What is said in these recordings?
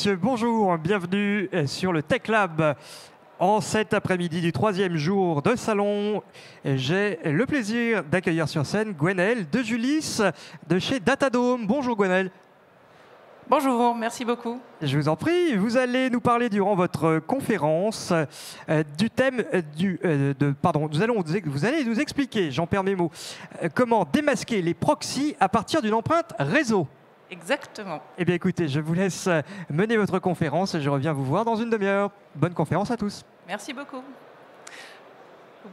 messieurs, bonjour, bienvenue sur le Tech Lab. En cet après-midi du 3e jour de salon, j'ai le plaisir d'accueillir sur scène Gwenaëlle de Julis de chez Datadome. Bonjour Gwenaëlle. Bonjour, merci beaucoup. Je vous en prie, vous allez nous parler durant votre conférence du thème vous allez nous expliquer, j'en perds mes mots, comment démasquer les proxys à partir d'une empreinte réseau. Exactement. Eh bien écoutez, je vous laisse mener votre conférence et je reviens vous voir dans une demi-heure. Bonne conférence à tous. Merci beaucoup.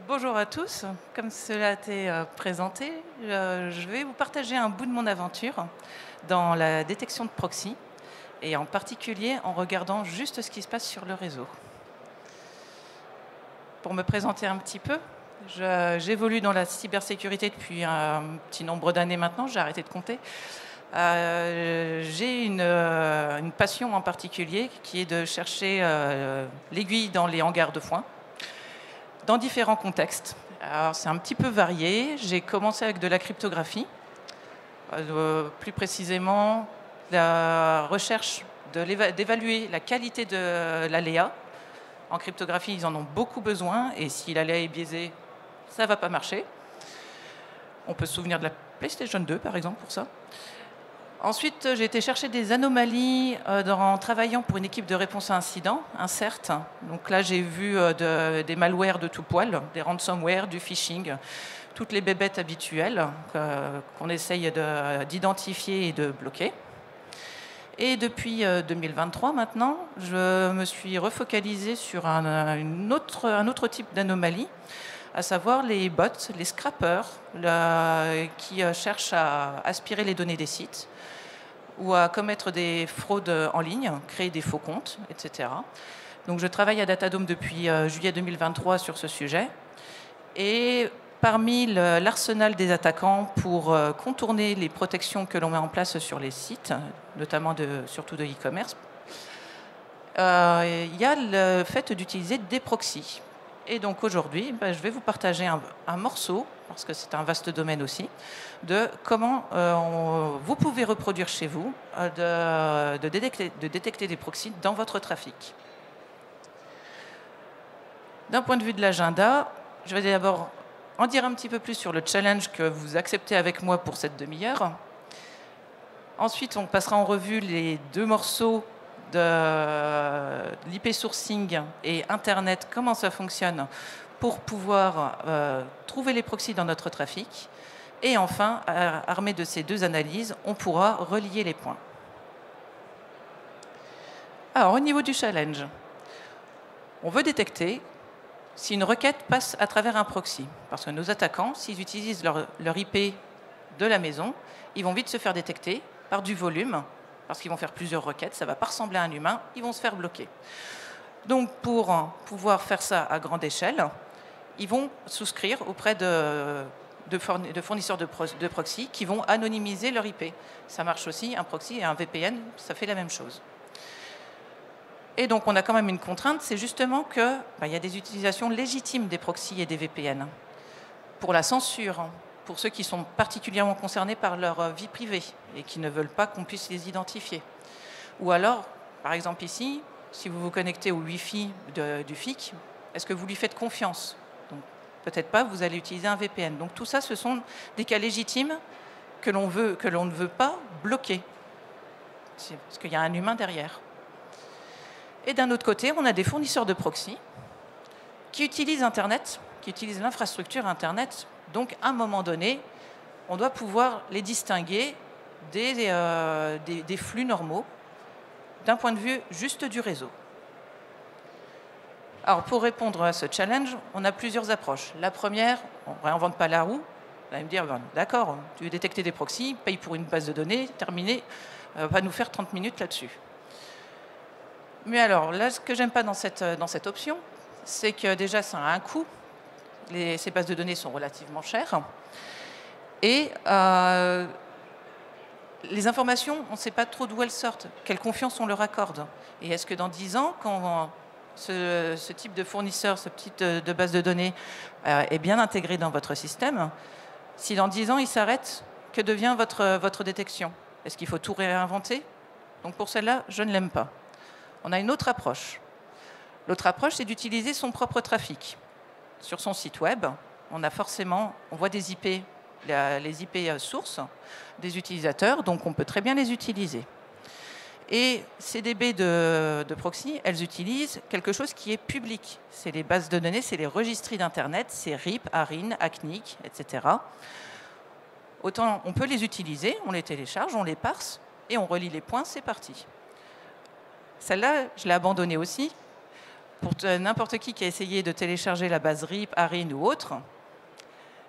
Bonjour à tous. Comme cela a été présenté, je vais vous partager un bout de mon aventure dans la détection de proxy et en particulier en regardant juste ce qui se passe sur le réseau. Pour me présenter un petit peu, j'évolue dans la cybersécurité depuis un petit nombre d'années maintenant, j'ai arrêté de compter. J'ai une passion en particulier qui est de chercher l'aiguille dans les hangars de foin, dans différents contextes. Alors c'est un petit peu varié. J'ai commencé avec de la cryptographie, plus précisément la recherche d'évaluer la qualité de l'aléa. En cryptographie, ils en ont beaucoup besoin et si l'aléa est biaisé, ça ne va pas marcher. On peut se souvenir de la PlayStation 2 par exemple pour ça. Ensuite, j'ai été chercher des anomalies en travaillant pour une équipe de réponse à incidents, INCERT. Donc là, j'ai vu des malwares de tout poil, des ransomware, du phishing, toutes les bébêtes habituelles qu'on essaye d'identifier et de bloquer. Et depuis 2023 maintenant, je me suis refocalisée sur un autre type d'anomalie, à savoir les bots, les scrappers, qui cherchent à aspirer les données des sites ou à commettre des fraudes en ligne, créer des faux comptes, etc. Donc je travaille à Datadome depuis juillet 2023 sur ce sujet. Et parmi l'arsenal des attaquants pour contourner les protections que l'on met en place sur les sites, notamment surtout de e-commerce, il y a le fait d'utiliser des proxys. Et donc aujourd'hui, je vais vous partager un morceau, parce que c'est un vaste domaine aussi, de comment vous pouvez reproduire chez vous de détecter des proxys dans votre trafic. D'un point de vue de l'agenda, je vais d'abord en dire un petit peu plus sur le challenge que vous acceptez avec moi pour cette demi-heure. Ensuite, on passera en revue les deux morceaux de l'IP sourcing et Internet, comment ça fonctionne pour pouvoir trouver les proxys dans notre trafic. Et enfin, armé de ces deux analyses, on pourra relier les points. Alors, au niveau du challenge, on veut détecter si une requête passe à travers un proxy. Parce que nos attaquants, s'ils utilisent leur IP de la maison, ils vont vite se faire détecter par du volume, parce qu'ils vont faire plusieurs requêtes, ça ne va pas ressembler à un humain, ils vont se faire bloquer. Donc pour pouvoir faire ça à grande échelle, ils vont souscrire auprès de fournisseurs de proxy qui vont anonymiser leur IP. Ça marche aussi, un proxy et un VPN, ça fait la même chose. Et donc on a quand même une contrainte, c'est justement qu'il y a des utilisations légitimes des proxys et des VPN. Pour la censure, pour ceux qui sont particulièrement concernés par leur vie privée et qui ne veulent pas qu'on puisse les identifier. Ou alors, par exemple ici, si vous vous connectez au Wi-Fi du FIC, est-ce que vous lui faites confiance? Donc, peut-être pas, vous allez utiliser un VPN. Donc tout ça, ce sont des cas légitimes que l'on ne veut pas bloquer, parce qu'il y a un humain derrière. Et d'un autre côté, on a des fournisseurs de proxy qui utilisent Internet, qui utilisent l'infrastructure Internet. Donc, à un moment donné, on doit pouvoir les distinguer des flux normaux d'un point de vue juste du réseau. Alors, pour répondre à ce challenge, on a plusieurs approches. La première, on ne réinvente pas la roue. Vous allez me dire, d'accord, tu veux détecter des proxys, paye pour une base de données, terminé, on va nous faire 30 minutes là-dessus. Mais alors, là, ce que j'aime pas dans cette option, c'est que déjà, ça a un coût. Ces bases de données sont relativement chères. Et les informations, on ne sait pas trop d'où elles sortent, quelle confiance on leur accorde. Et est-ce que dans 10 ans, quand ce type de fournisseur, ce type de base de données est bien intégré dans votre système, si dans 10 ans il s'arrête, que devient votre détection? Est-ce qu'il faut tout réinventer? Donc pour celle-là, je ne l'aime pas. On a une autre approche. L'autre approche, c'est d'utiliser son propre trafic. Sur son site web, on voit des IP, les IP sources des utilisateurs, donc on peut très bien les utiliser. Et ces DB de proxy, elles utilisent quelque chose qui est public. C'est les bases de données, c'est les registries d'Internet, c'est RIP, ARIN, ACNIC, etc. Autant on peut les utiliser, on les télécharge, on les parse, et on relie les points, c'est parti. Celle-là, je l'ai abandonnée aussi. Pour n'importe qui a essayé de télécharger la base RIP, ARIN ou autre,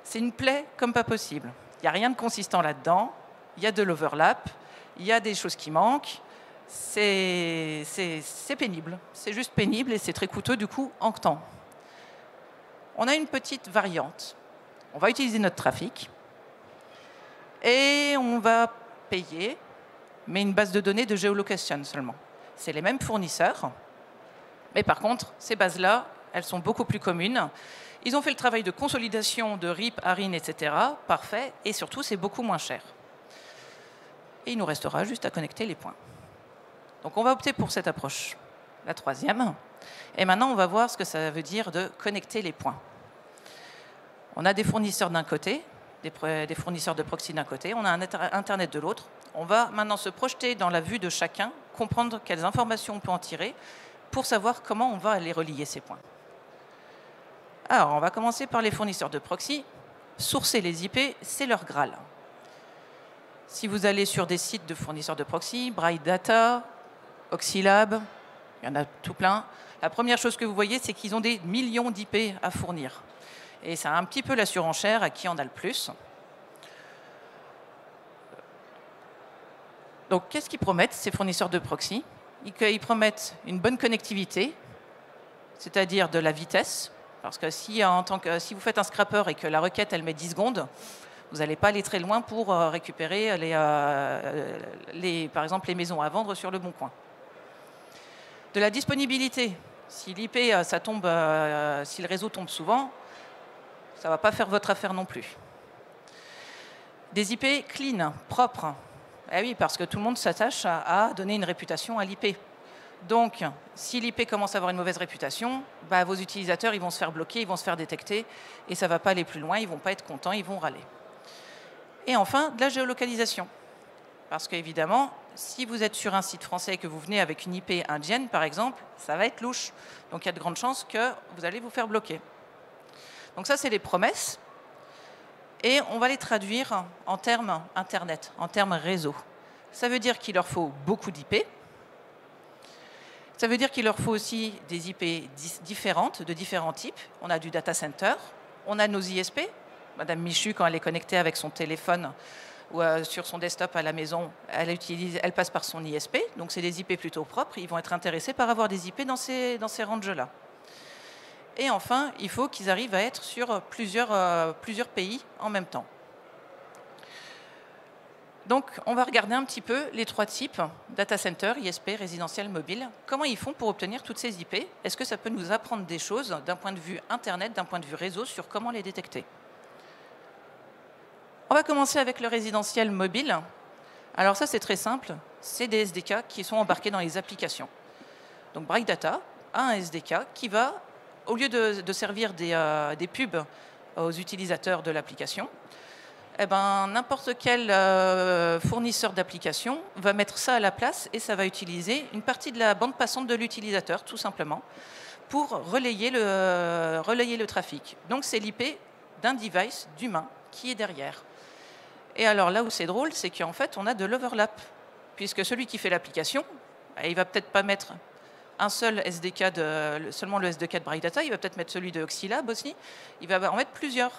c'est une plaie comme pas possible. Il n'y a rien de consistant là-dedans, il y a de l'overlap, il y a des choses qui manquent, c'est pénible. C'est juste pénible et c'est très coûteux du coup en temps. On a une petite variante. On va utiliser notre trafic et on va payer, mais une base de données de géolocation seulement. C'est les mêmes fournisseurs, mais par contre, ces bases-là, elles sont beaucoup plus communes. Ils ont fait le travail de consolidation de RIP, ARIN, etc. Parfait, et surtout, c'est beaucoup moins cher. Et il nous restera juste à connecter les points. Donc on va opter pour cette approche, la troisième. Et maintenant, on va voir ce que ça veut dire de connecter les points. On a des fournisseurs d'un côté, des fournisseurs de proxy d'un côté, on a un Internet de l'autre. On va maintenant se projeter dans la vue de chacun, comprendre quelles informations on peut en tirer pour savoir comment on va aller relier ces points. Alors, on va commencer par les fournisseurs de proxy. Sourcer les IP, c'est leur Graal. Si vous allez sur des sites de fournisseurs de proxy, Bright Data, Oxylab, il y en a tout plein, la première chose que vous voyez, c'est qu'ils ont des millions d'IP à fournir. Et c'est un petit peu la surenchère à qui en a le plus. Donc, qu'est-ce qu'ils promettent, ces fournisseurs de proxy? Ils promettent une bonne connectivité, c'est-à-dire de la vitesse, parce que si vous faites un scrapper et que la requête, elle met 10 secondes, vous n'allez pas aller très loin pour récupérer, par exemple, les maisons à vendre sur le bon coin. De la disponibilité. Si l'IP, si le réseau tombe souvent, ça ne va pas faire votre affaire non plus. Des IP clean, propres. Eh oui, parce que tout le monde s'attache à donner une réputation à l'IP. Donc, si l'IP commence à avoir une mauvaise réputation, vos utilisateurs ils vont se faire bloquer, ils vont se faire détecter, et ça ne va pas aller plus loin, ils ne vont pas être contents, ils vont râler. Et enfin, de la géolocalisation. Parce qu'évidemment, si vous êtes sur un site français et que vous venez avec une IP indienne, par exemple, ça va être louche. Donc, il y a de grandes chances que vous allez vous faire bloquer. Donc ça, c'est les promesses. Et on va les traduire en termes Internet, en termes réseau. Ça veut dire qu'il leur faut beaucoup d'IP. Ça veut dire qu'il leur faut aussi des IP différentes, de différents types. On a du data center, on a nos ISP. Madame Michu, quand elle est connectée avec son téléphone ou sur son desktop à la maison, elle passe par son ISP. Donc c'est des IP plutôt propres. Ils vont être intéressés par avoir des IP dans ces ranges-là. Et enfin, il faut qu'ils arrivent à être sur plusieurs pays en même temps. Donc, on va regarder un petit peu les trois types, data center, ISP, résidentiel, mobile. Comment ils font pour obtenir toutes ces IP? Est-ce que ça peut nous apprendre des choses d'un point de vue Internet, d'un point de vue réseau, sur comment les détecter? On va commencer avec le résidentiel mobile. Alors ça, c'est très simple. C'est des SDK qui sont embarqués dans les applications. Donc, Bright Data a un SDK qui va, au lieu de servir des pubs aux utilisateurs de l'application, eh ben, n'importe quel fournisseur d'application va mettre ça à la place et ça va utiliser une partie de la bande passante de l'utilisateur, tout simplement, pour relayer le trafic. Donc, c'est l'IP d'un device, d'humain, qui est derrière. Et alors, là où c'est drôle, c'est qu'en fait, on a de l'overlap, puisque celui qui fait l'application, il ne va peut-être pas mettre un seul SDK, seulement le SDK de Bright Data, il va peut-être mettre celui de Oxylab aussi, il va en mettre plusieurs.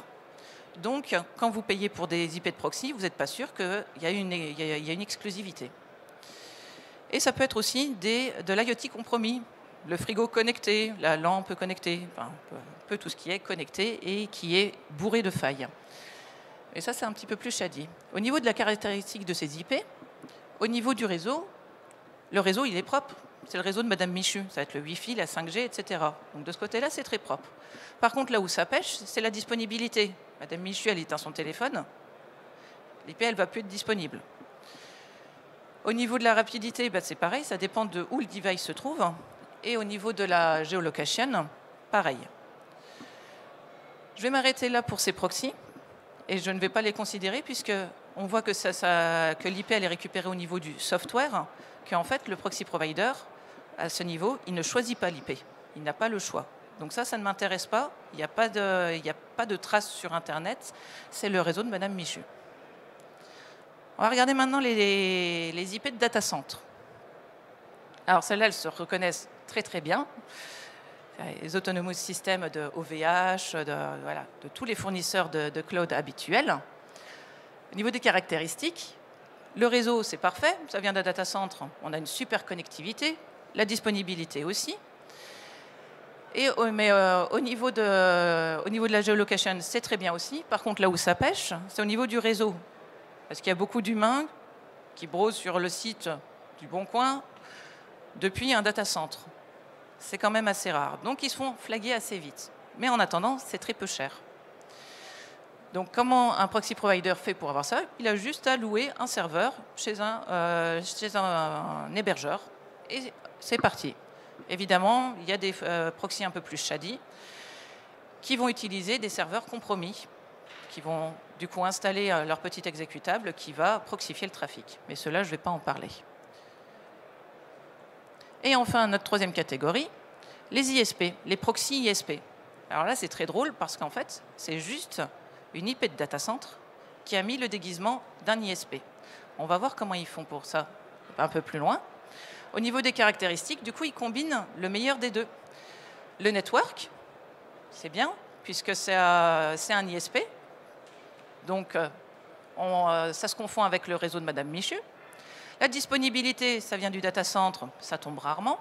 Donc, quand vous payez pour des IP de proxy, vous n'êtes pas sûr qu'il y a une exclusivité. Et ça peut être aussi de l'IoT compromis, le frigo connecté, la lampe connectée, enfin, un peu tout ce qui est connecté et qui est bourré de failles. Et ça, c'est un petit peu plus shady. Au niveau de la caractéristique de ces IP, au niveau du réseau, le réseau, il est propre. C'est le réseau de Madame Michu. Ça va être le Wi-Fi, la 5G, etc. Donc de ce côté-là, c'est très propre. Par contre, là où ça pêche, c'est la disponibilité. Madame Michu, elle éteint son téléphone. L'IP, elle ne va plus être disponible. Au niveau de la rapidité, c'est pareil, ça dépend de où le device se trouve. Et au niveau de la géolocation, pareil. Je vais m'arrêter là pour ces proxys et je ne vais pas les considérer puisque on voit que, que l'IP est récupérée au niveau du software, qu'en fait le proxy provider, à ce niveau, il ne choisit pas l'IP. Il n'a pas le choix. Donc ça ne m'intéresse pas. Il n'y a pas de traces sur Internet. C'est le réseau de Madame Michu. On va regarder maintenant les IP de data center. Alors celles-là, elles se reconnaissent très très bien. Les autonomous systems de OVH, de tous les fournisseurs de cloud habituels. Au niveau des caractéristiques, le réseau, c'est parfait. Ça vient d'un data center. On a une super connectivité. La disponibilité aussi. Mais au niveau de la géolocation, c'est très bien aussi. Par contre, là où ça pêche, c'est au niveau du réseau. Parce qu'il y a beaucoup d'humains qui brosent sur le site du Bon Coin depuis un data center. C'est quand même assez rare. Donc, ils se font flaguer assez vite. Mais en attendant, c'est très peu cher. Donc, comment un proxy provider fait pour avoir ça? Il a juste à louer un serveur chez un hébergeur. Et c'est parti. Évidemment, il y a des proxys un peu plus shady qui vont utiliser des serveurs compromis, qui vont du coup installer leur petit exécutable qui va proxifier le trafic. Mais cela, je ne vais pas en parler. Et enfin, notre troisième catégorie, les ISP, les proxys ISP. Alors là, c'est très drôle parce qu'en fait, c'est juste une IP de data center qui a mis le déguisement d'un ISP. On va voir comment ils font pour ça un peu plus loin. Au niveau des caractéristiques, du coup, ils combinent le meilleur des deux. Le network, c'est bien, puisque c'est un ISP. Donc, ça se confond avec le réseau de Madame Michu. La disponibilité, ça vient du data center, ça tombe rarement.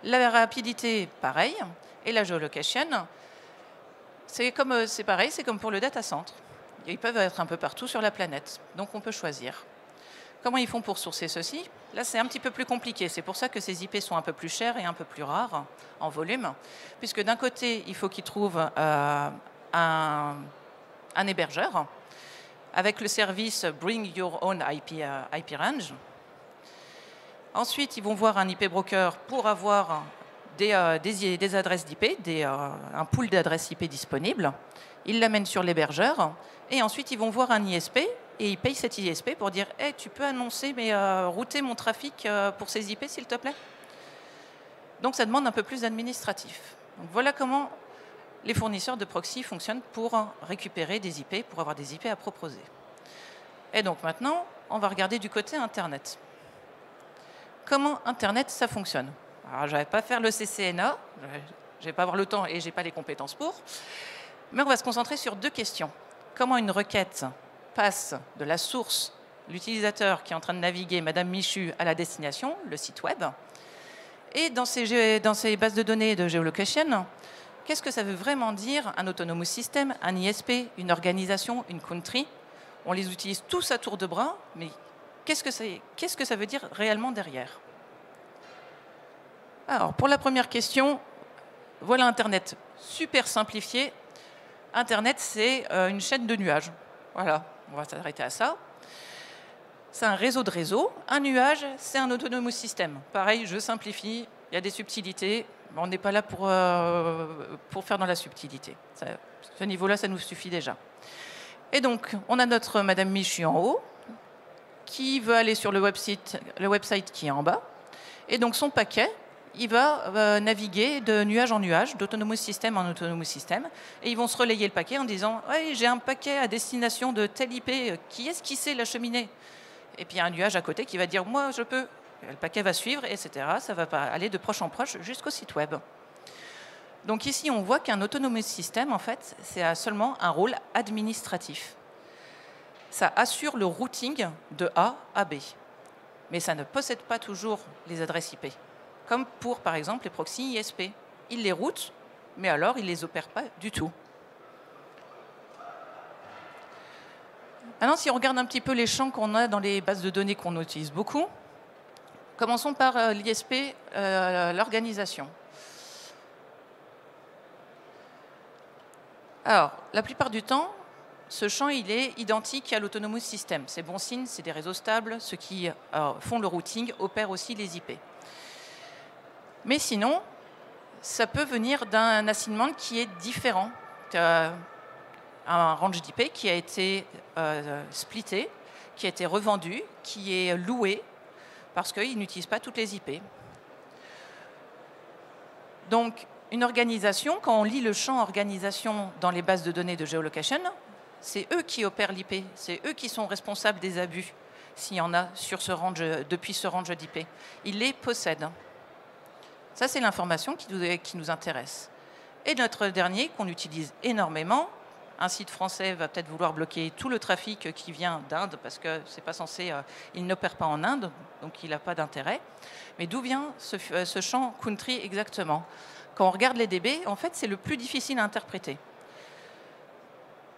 La rapidité, pareil. Et la géolocation, c'est pareil, c'est comme pour le data center. Ils peuvent être un peu partout sur la planète, donc on peut choisir. Comment ils font pour sourcer ceci? Là, c'est un petit peu plus compliqué. C'est pour ça que ces IP sont un peu plus chers et un peu plus rares en volume, puisque d'un côté, il faut qu'ils trouvent un hébergeur avec le service Bring Your Own IP Range. Ensuite, ils vont voir un IP broker pour avoir des adresses d'IP, un pool d'adresses IP disponibles. Ils l'amènent sur l'hébergeur et ensuite, ils vont voir un ISP et ils payent cet ISP pour dire hey, « tu peux annoncer, mais router mon trafic pour ces IP, s'il te plaît ?» Donc, ça demande un peu plus d'administratif. Donc, voilà comment les fournisseurs de proxy fonctionnent pour récupérer des IP, pour avoir des IP à proposer. Et donc, maintenant, on va regarder du côté Internet. Comment Internet, ça fonctionne? Alors, je ne vais pas faire le CCNA, je ne vais pas avoir le temps et je n'ai pas les compétences pour, mais on va se concentrer sur deux questions. Comment une requête passe de la source, l'utilisateur qui est en train de naviguer Madame Michu à la destination, le site web, et dans ces bases de données de géolocation, qu'est-ce que ça veut vraiment dire un autonomous system, un ISP, une organisation, une country? On les utilise tous à tour de bras, mais qu'est-ce que ça veut dire réellement derrière? Alors, pour la première question, voilà Internet super simplifié. Internet, c'est une chaîne de nuages. Voilà, on va s'arrêter à ça. C'est un réseau de réseaux. Un nuage, c'est un autonomous system. Pareil, je simplifie, il y a des subtilités, mais on n'est pas là pour faire dans la subtilité. Ce niveau-là, ça nous suffit déjà. Et donc, on a notre Madame Michu en haut, qui veut aller sur le website qui est en bas. Et donc, son paquet, il va naviguer de nuage en nuage, d'autonomous system en autonomous system, et ils vont se relayer le paquet en disant « Oui, j'ai un paquet à destination de telle IP, qui est-ce qui sait l'acheminer ?» Et puis il y a un nuage à côté qui va dire « Moi, je peux ». Le paquet va suivre, etc. Ça va aller de proche en proche jusqu'au site web. Donc ici, on voit qu'un autonomous system, en fait, c'est seulement un rôle administratif. Ça assure le routing de A à B, mais ça ne possède pas toujours les adresses IP. Comme pour, par exemple, les proxys ISP. Ils les routent, mais alors ils ne les opèrent pas du tout. Maintenant, si on regarde un petit peu les champs qu'on a dans les bases de données qu'on utilise beaucoup, commençons par l'ISP, l'organisation. Alors, la plupart du temps, ce champ, il est identique à l'Autonomous System. C'est bon signe, c'est des réseaux stables. Ceux qui font le routing opèrent aussi les IP. Mais sinon, ça peut venir d'un assignment qui est différent. Un range d'IP qui a été splitté, qui a été revendu, qui est loué, parce qu'il n'utilise pas toutes les IP. Donc, une organisation, quand on lit le champ organisation dans les bases de données de géolocation, c'est eux qui opèrent l'IP, c'est eux qui sont responsables des abus, s'il y en a sur ce range, depuis ce range d'IP. Ils les possèdent. Ça, c'est l'information qui nous intéresse. Et notre dernier, qu'on utilise énormément, un site français va peut-être vouloir bloquer tout le trafic qui vient d'Inde, parce que c'est pas censé, il n'opère pas en Inde, donc il n'a pas d'intérêt. Mais d'où vient ce champ country exactement? Quand on regarde les DB, en fait, c'est le plus difficile à interpréter.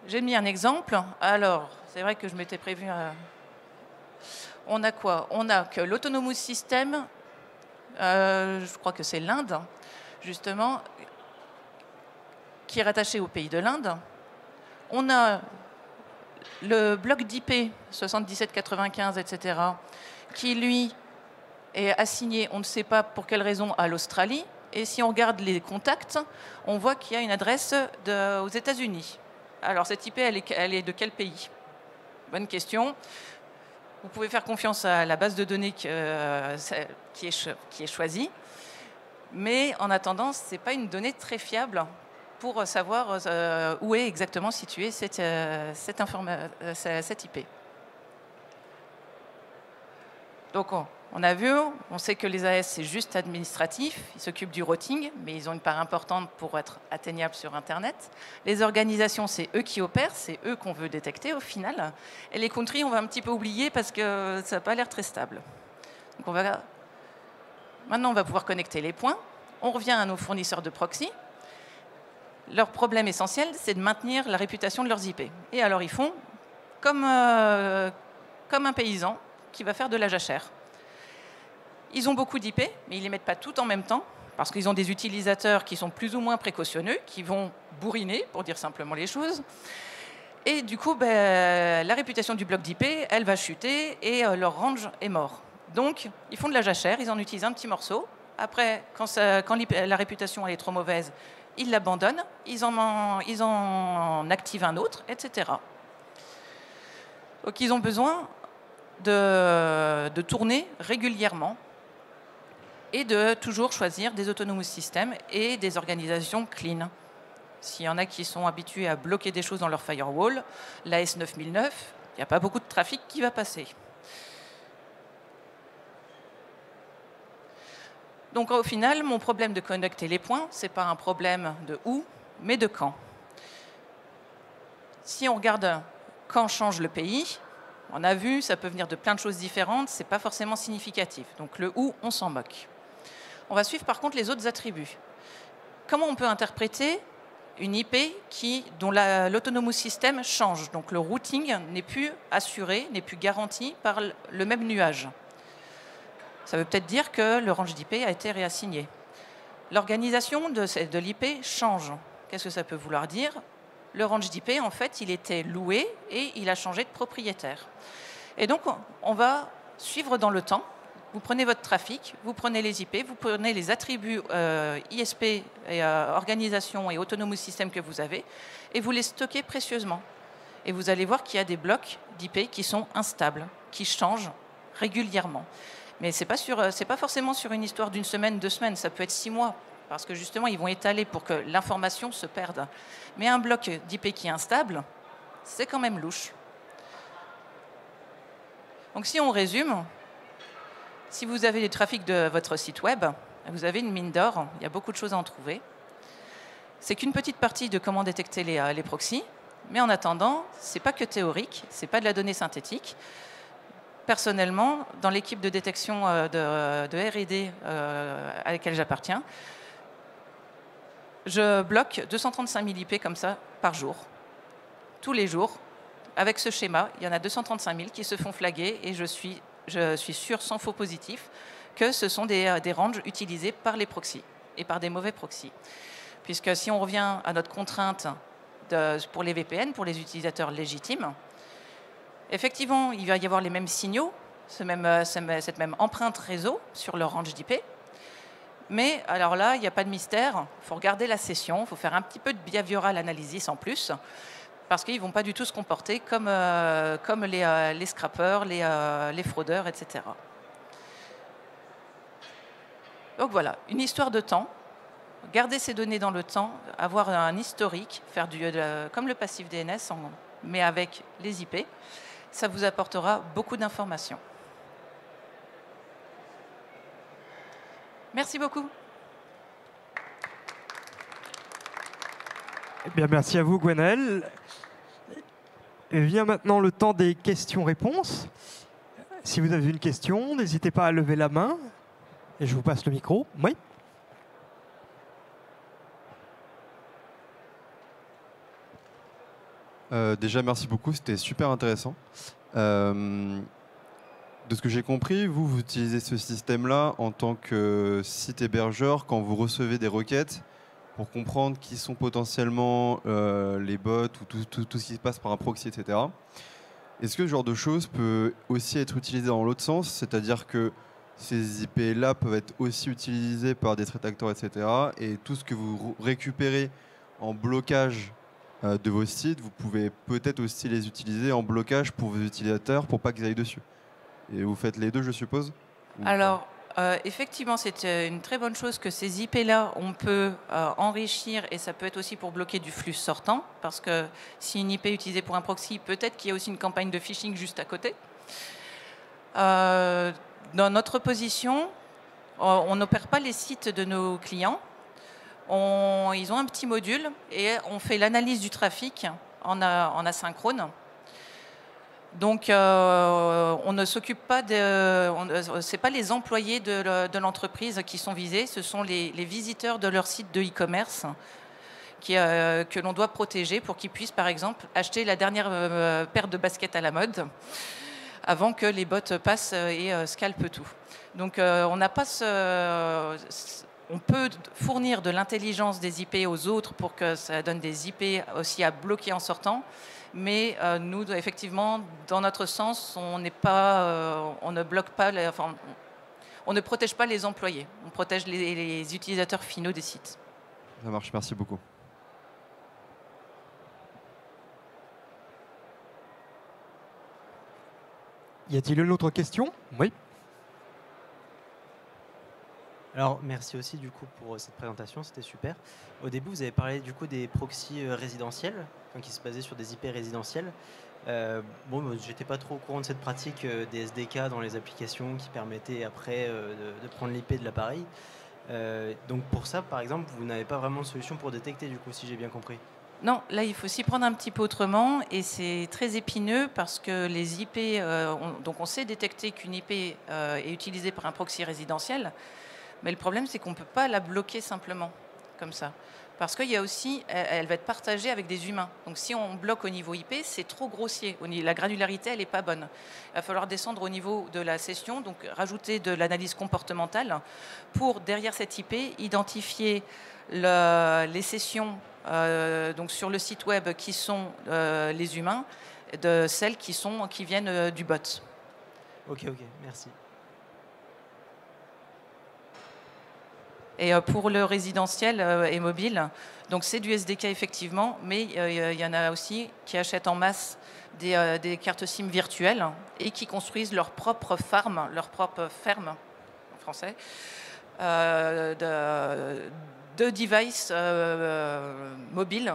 J'ai mis un exemple. Alors, c'est vrai que je m'étais prévu. On a quoi? On a que l'Autonomous System, je crois que c'est l'Inde, justement, qui est rattaché au pays de l'Inde. On a le bloc d'IP 7795, etc., qui, lui, est assigné, on ne sait pas pour quelle raison, à l'Australie. Et si on regarde les contacts, on voit qu'il y a une adresse aux États-Unis. Alors, cette IP, elle est de quel pays? Bonne question. Vous pouvez faire confiance à la base de données qui est choisie. Mais en attendant, ce n'est pas une donnée très fiable pour savoir où est exactement située cette IP. Donc, on a vu, on sait que les AS, c'est juste administratif, ils s'occupent du routing, mais ils ont une part importante pour être atteignables sur Internet. Les organisations, c'est eux qui opèrent, c'est eux qu'on veut détecter au final. Et les countries, on va un petit peu oublier parce que ça n'a pas l'air très stable. Donc maintenant, on va pouvoir connecter les points. On revient à nos fournisseurs de proxy. Leur problème essentiel, c'est de maintenir la réputation de leurs IP. Et alors, ils font comme un paysan qui va faire de la jachère. Ils ont beaucoup d'IP, mais ils ne les mettent pas toutes en même temps, parce qu'ils ont des utilisateurs qui sont plus ou moins précautionneux, qui vont bourriner, pour dire simplement les choses. Et du coup, la réputation du bloc d'IP, elle va chuter et leur range est mort. Donc, ils font de la jachère, ils en utilisent un petit morceau. Après, quand la réputation elle est trop mauvaise, ils l'abandonnent, ils en activent un autre, etc. Donc, ils ont besoin de tourner régulièrement et de toujours choisir des autonomous systems et des organisations clean. S'il y en a qui sont habitués à bloquer des choses dans leur firewall, l'AS 9009, il n'y a pas beaucoup de trafic qui va passer. Donc au final, mon problème de connecter les points, ce n'est pas un problème de où, mais de quand. Si on regarde quand change le pays, on a vu, ça peut venir de plein de choses différentes, ce n'est pas forcément significatif. Donc le où, on s'en moque. On va suivre par contre les autres attributs. Comment on peut interpréter une IP dont l'autonomous system change? Donc le routing n'est plus assuré, n'est plus garanti par le même nuage. Ça veut peut-être dire que le range d'IP a été réassigné. L'organisation de l'IP change. Qu'est-ce que ça peut vouloir dire? Le range d'IP, en fait, il était loué et il a changé de propriétaire. Et donc, on va suivre dans le temps. Vous prenez votre trafic, vous prenez les IP, vous prenez les attributs ISP, et, organisation et autonomous system que vous avez, et vous les stockez précieusement. Et vous allez voir qu'il y a des blocs d'IP qui sont instables, qui changent régulièrement. Mais ce n'est pas forcément sur une histoire d'une semaine, 2 semaines, ça peut être 6 mois, parce que justement, ils vont étaler pour que l'information se perde. Mais un bloc d'IP qui est instable, c'est quand même louche. Donc si on résume, si vous avez du trafic de votre site web, vous avez une mine d'or, il y a beaucoup de choses à en trouver. C'est qu'une petite partie de comment détecter les proxys, mais en attendant, ce n'est pas que théorique, ce n'est pas de la donnée synthétique. Personnellement, dans l'équipe de détection de R&D à laquelle j'appartiens, je bloque 235 000 IP comme ça par jour. Tous les jours, avec ce schéma, il y en a 235 000 qui se font flaguer et je suis sûr, sans faux positif, que ce sont des ranges utilisés par les proxys et par des mauvais proxys. Puisque si on revient à notre contrainte pour les VPN, pour les utilisateurs légitimes. Effectivement, il va y avoir les mêmes signaux, cette même empreinte réseau sur leur range d'IP. Mais alors là, il n'y a pas de mystère. Il faut regarder la session, il faut faire un petit peu de behavioral analysis en plus, parce qu'ils ne vont pas du tout se comporter comme les scrappers, les fraudeurs, etc. Donc voilà, une histoire de temps. Garder ces données dans le temps, avoir un historique, faire comme le passif DNS, mais avec les IP, ça vous apportera beaucoup d'informations. Merci beaucoup. Eh bien, merci à vous, Gwenaëlle. Et vient maintenant le temps des questions-réponses. Si vous avez une question, n'hésitez pas à lever la main. Et je vous passe le micro. Oui. Déjà, merci beaucoup, c'était super intéressant. De ce que j'ai compris, vous utilisez ce système-là en tant que site hébergeur quand vous recevez des requêtes pour comprendre qui sont potentiellement les bots ou tout ce qui se passe par un proxy, etc. Est-ce que ce genre de choses peut aussi être utilisé dans l'autre sens, c'est-à-dire que ces IP-là peuvent être aussi utilisés par des threat actors, etc. Et tout ce que vous récupérez en blocage de vos sites, vous pouvez peut-être aussi les utiliser en blocage pour vos utilisateurs pour pas qu'ils aillent dessus. Et vous faites les deux, je suppose? Alors, effectivement, c'est une très bonne chose que ces IP-là, on peut enrichir, et ça peut être aussi pour bloquer du flux sortant, parce que si une IP est utilisée pour un proxy, peut-être qu'il y a aussi une campagne de phishing juste à côté. Dans notre position, on n'opère pas les sites de nos clients. Ils ont un petit module et on fait l'analyse du trafic en asynchrone. Donc, on ne s'occupe pas c'est pas les employés de l'entreprise qui sont visés, ce sont les visiteurs de leur site de e-commerce que l'on doit protéger pour qu'ils puissent, par exemple, acheter la dernière paire de baskets à la mode avant que les bots passent et scalpent tout. Donc, on n'a pas on peut fournir de l'intelligence des IP aux autres pour que ça donne des IP aussi à bloquer en sortant. Mais nous, effectivement, dans notre sens, on ne bloque pas, on ne protège pas les employés. On protège les utilisateurs finaux des sites. Ça marche, merci beaucoup. Y a-t-il une autre question? Oui. Alors, merci aussi du coup pour cette présentation, c'était super. Au début, vous avez parlé du coup des proxys résidentiels, qui se basaient sur des IP résidentiels. Bon, j'étais pas trop au courant de cette pratique des SDK dans les applications qui permettaient après de prendre l'IP de l'appareil. Donc pour ça, par exemple, vous n'avez pas vraiment de solution pour détecter, du coup, si j'ai bien compris. Non, là, il faut s'y prendre un petit peu autrement, et c'est très épineux parce que les IP, donc on sait détecter qu'une IP est utilisée par un proxy résidentiel, mais le problème, c'est qu'on ne peut pas la bloquer simplement, comme ça. Parce qu'il y a aussi, elle va être partagée avec des humains. Donc si on bloque au niveau IP, c'est trop grossier. La granularité, elle n'est pas bonne. Il va falloir descendre au niveau de la session, donc rajouter de l'analyse comportementale pour, derrière cette IP, identifier les sessions donc sur le site web qui sont les humains, de celles qui viennent du bot. Ok, merci. Et pour le résidentiel et mobile, donc c'est du SDK effectivement, mais il y en a aussi qui achètent en masse des cartes SIM virtuelles et qui construisent leur propre farm, leur propre ferme, en français, de devices mobiles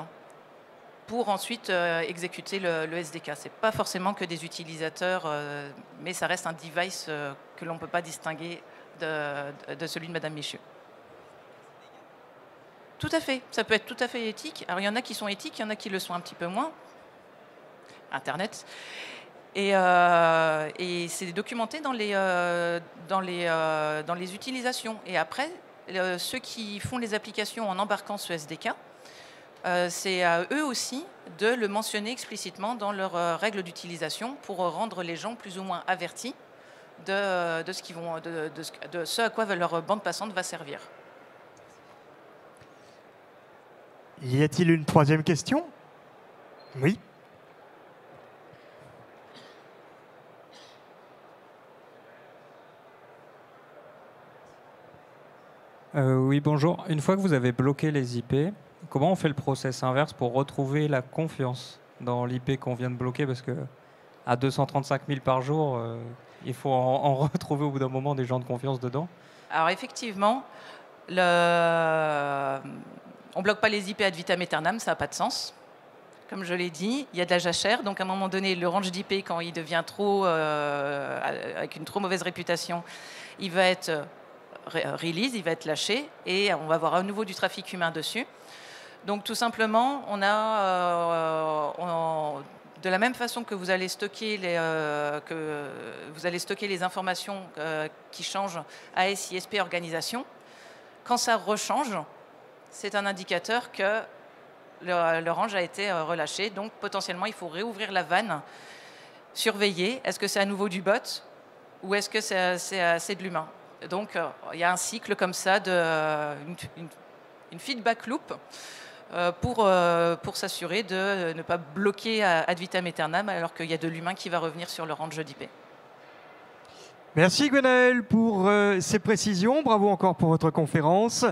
pour ensuite exécuter le SDK. Ce n'est pas forcément que des utilisateurs, mais ça reste un device que l'on ne peut pas distinguer de celui de Madame Michu. Tout à fait, ça peut être tout à fait éthique. Alors il y en a qui sont éthiques, il y en a qui le sont un petit peu moins. Internet. Et c'est documenté dans les utilisations. Et après, ceux qui font les applications en embarquant ce SDK, c'est à eux aussi de le mentionner explicitement dans leurs règles d'utilisation pour rendre les gens plus ou moins avertis de ce à quoi leur bande passante va servir. Y a-t-il une troisième question? Oui. Oui, bonjour. Une fois que vous avez bloqué les IP, comment on fait le process inverse pour retrouver la confiance dans l'IP qu'on vient de bloquer? Parce que à 235 000 par jour, il faut en retrouver au bout d'un moment des gens de confiance dedans. Alors effectivement, on ne bloque pas les IP ad vitam aeternam, ça n'a pas de sens. Comme je l'ai dit, il y a de la jachère, donc à un moment donné, le range d'IP, quand il devient trop, avec une trop mauvaise réputation, il va être release, il va être lâché, et on va avoir à nouveau du trafic humain dessus. Donc tout simplement, on a, de la même façon que vous allez stocker les informations qui changent AS, ISP, organisation, quand ça rechange, c'est un indicateur que le range a été relâché. Donc potentiellement, il faut réouvrir la vanne, surveiller, est-ce que c'est à nouveau du bot ou est-ce que c'est de l'humain. Donc il y a un cycle comme ça, une feedback loop pour s'assurer de ne pas bloquer ad vitam aeternam alors qu'il y a de l'humain qui va revenir sur le range d'IP. Merci Gwenaëlle pour ces précisions. Bravo encore pour votre conférence.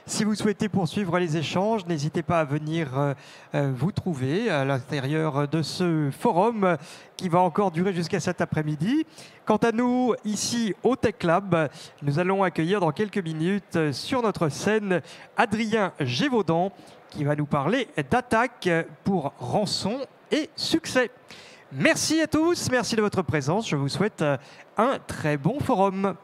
Si vous souhaitez poursuivre les échanges, n'hésitez pas à venir vous trouver à l'intérieur de ce forum qui va encore durer jusqu'à cet après-midi. Quant à nous, ici au Tech Lab, nous allons accueillir dans quelques minutes sur notre scène Adrien Gévaudan qui va nous parler d'attaque pour rançon et succès. Merci à tous, merci de votre présence. Je vous souhaite un très bon forum.